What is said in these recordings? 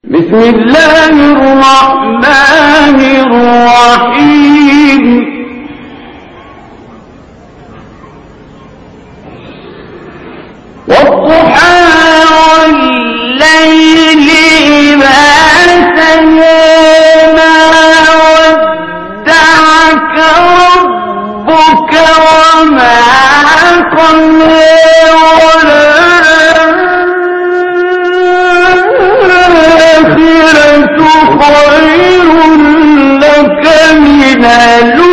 بسم الله الرحمن الرحيم والضحى والليل إذا سجى ما ودعك ربك وما قلى خير لك من الأولى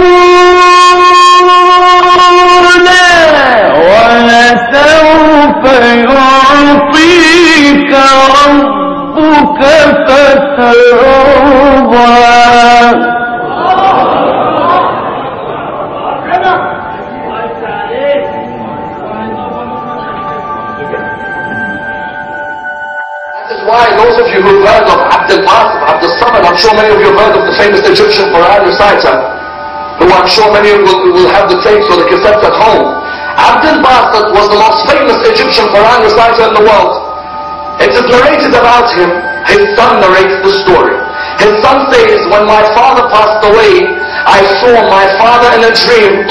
ولسوف يعطيك ربك فترضى. Why those of you who've heard of Abd al-Basit, Abd al-Samad, I'm sure many of you have heard of the famous Egyptian Quran reciter, who I'm sure many of you will have the tapes or the cassettes at home. Abd al-Basit was the most famous Egyptian Quran reciter in the world. It is narrated about him, his son narrates the story. His son says, when my father passed away, I saw my father in a dream.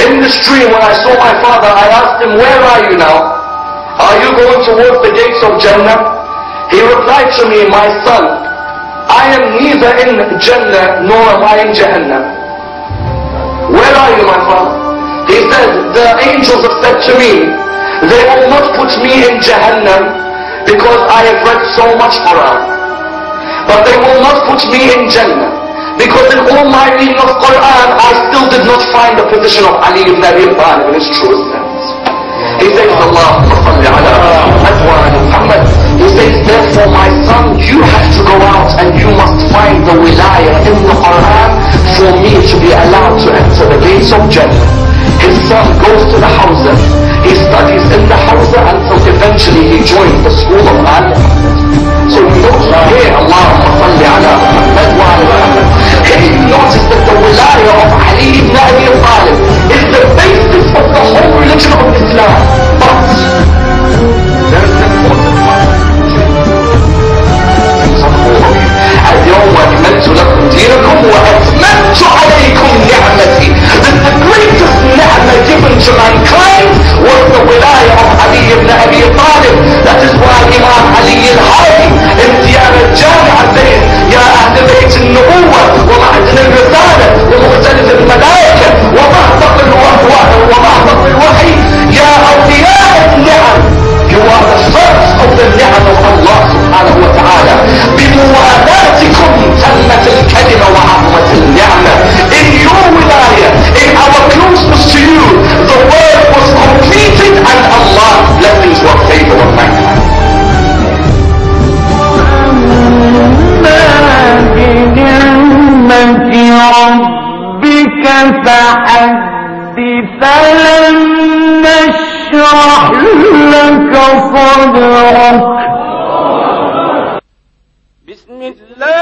In this dream, when I saw my father, I asked him, where are you now? Are you going towards the gates of Jannah? He replied to me, my son, I am neither in Jannah nor am I in Jahannam. Where are you, my father? He said, the angels have said to me, they will not put me in Jahannam because I have read so much Quran. But they will not put me in Jannah because in all my reading of Quran, I still did not find the position of Ali ibn Abi Talib in his truest sense. He says, Allahumma salli ala Muhammad. He says, therefore my son, you have to go out and you must find the wilayah in the Quran for me to be allowed to enter the gates of Jannah. His son goes to the Hawza. He studies in the Hawza until eventually he joins the school of Al-Muhammad. So we notice here, Allahumma salli ala Muhammad wa ala Muhammad. Here you notice that the wilayah of Ali ibn Abi Talib is the basis of the whole religion of Islam. But there is an important one. اليوم أكملت لكم دينكم وأتممت عليكم نعمتي. The greatest ni'mah given to mankind was the wilayah of Ali ibn Abi Talib. That is why Imam Ali al-Hadi in Diyar al-Jami'ah says, يا أهل بيت النبوة ومعدن الرسالة ومختلف الملائكة ومعطف الوحي يا أولياء النعم. You are the first of the ni'am of Allah subhanahu wa ta'ala. بموالاتكم تمت الكلمة وعظمت النعمة. In your wilayah, in our closeness to you, the word was completed and Allah's blessings were favored on mankind. بنعمة ربك فحدث ألم نشرح لك صدرك. بسم الله